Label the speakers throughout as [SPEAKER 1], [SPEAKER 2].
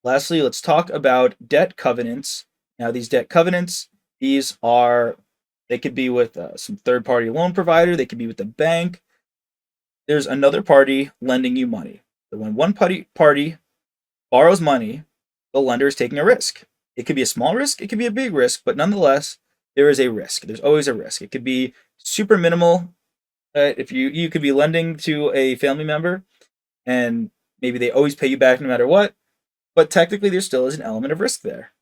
[SPEAKER 1] Lastly, let's talk about debt covenants. Now, these debt covenants, they could be with some third-party loan provider. They could be with the bank. There's another party lending you money. So when one party borrows money, the lender is taking a risk. It could be a small risk, it could be a big risk, but nonetheless, there is a risk. There's always a risk. It could be super minimal. If you could be lending to a family member, and maybe they always pay you back no matter what, but technically there still is an element of risk there.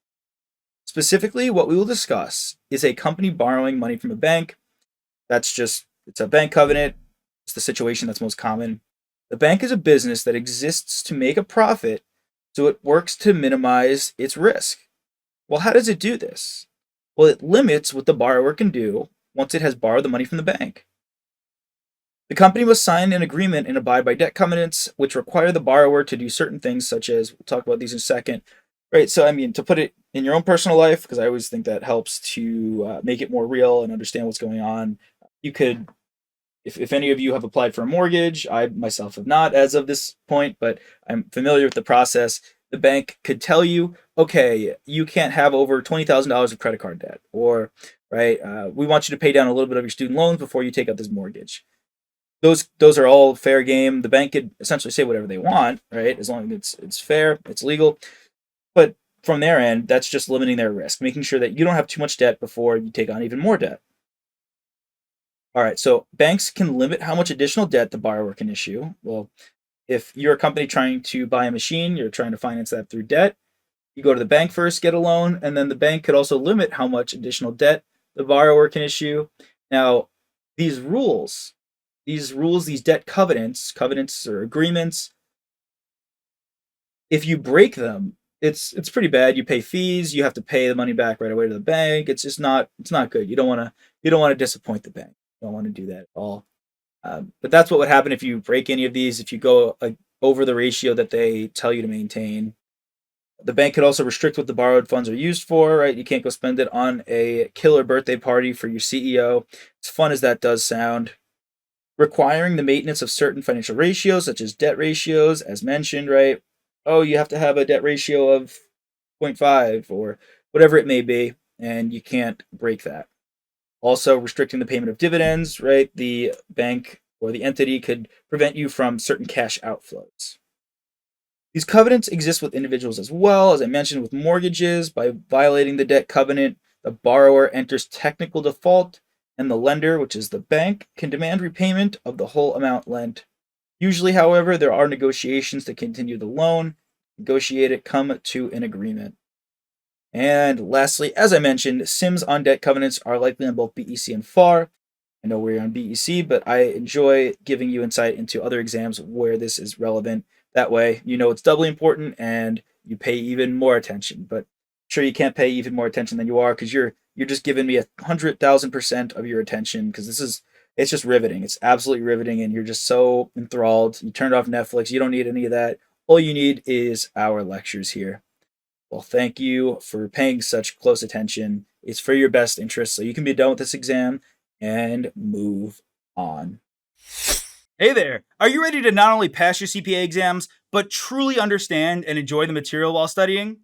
[SPEAKER 1] Specifically, what we will discuss is a company borrowing money from a bank. It's a bank covenant. It's the situation that's most common. The bank is a business that exists to make a profit, so it works to minimize its risk. Well, how does it do this? Well, it limits what the borrower can do once it has borrowed the money from the bank. The company must sign an agreement and abide by debt covenants, which require the borrower to do certain things, such as, we'll talk about these in a second. Right, so to put it in your own personal life, because I always think that helps to make it more real and understand what's going on. You could, if any of you have applied for a mortgage, I myself have not as of this point, but I'm familiar with the process. The bank could tell you, okay, you can't have over $20,000 of credit card debt, or right, we want you to pay down a little bit of your student loans before you take out this mortgage. Those are all fair game. The bank could essentially say whatever they want, right? As long as it's fair, it's legal. But from their end, that's just limiting their risk, making sure that you don't have too much debt before you take on even more debt. All right, so banks can limit how much additional debt the borrower can issue. Well, if you're a company trying to buy a machine, you're trying to finance that through debt, you go to the bank first, get a loan, and then the bank could also limit how much additional debt the borrower can issue. Now, these debt covenants or agreements, if you break them, it's pretty bad. You pay fees, you have to pay the money back right away to the bank. It's not good. You don't want to disappoint the bank. You don't want to do that at all. But that's what would happen if you break any of these. If you go over the ratio that they tell you to maintain, the bank could also restrict what the borrowed funds are used for. Right, you can't go spend it on a killer birthday party for your CEO. As fun as that does sound, requiring the maintenance of certain financial ratios, such as debt ratios, as mentioned. Right, oh, you have to have a debt ratio of 0.5 or whatever it may be, and you can't break that. Also, restricting the payment of dividends, right? The bank or the entity could prevent you from certain cash outflows. These covenants exist with individuals as well. As I mentioned, with mortgages, by violating the debt covenant, the borrower enters technical default, and the lender, which is the bank, can demand repayment of the whole amount lent. Usually, however, there are negotiations to continue the loan, negotiate it, come to an agreement. And lastly, as I mentioned, sims on debt covenants are likely on both BEC and FAR. I know we're on BEC, but I enjoy giving you insight into other exams where this is relevant. That way, you know it's doubly important and you pay even more attention. But sure, you can't pay even more attention than you are, because you're just giving me 100,000% of your attention, because it's just riveting. It's absolutely riveting, and you're just so enthralled. You turned off Netflix. You don't need any of that. All you need is our lectures here. Well, thank you for paying such close attention. It's for your best interest, so you can be done with this exam and move on. Hey there! Are you ready to not only pass your CPA exams, but truly understand and enjoy the material while studying?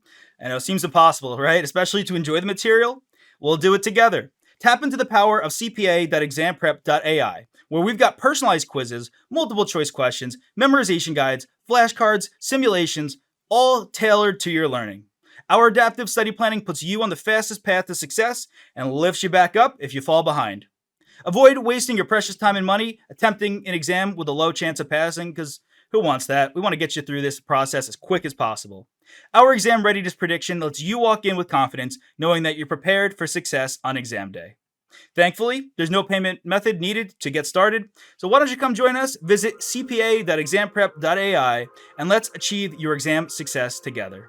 [SPEAKER 1] I know it seems impossible, right? Especially to enjoy the material? We'll do it together. Tap into the power of CPA.examprep.ai, where we've got personalized quizzes, multiple choice questions, memorization guides, flashcards, simulations, all tailored to your learning. Our adaptive study planning puts you on the fastest path to success and lifts you back up if you fall behind. Avoid wasting your precious time and money attempting an exam with a low chance of passing, because who wants that? We want to get you through this process as quick as possible. Our exam readiness prediction lets you walk in with confidence, knowing that you're prepared for success on exam day. Thankfully, there's no payment method needed to get started, so why don't you come join us? Visit cpa.examprep.ai and let's achieve your exam success together.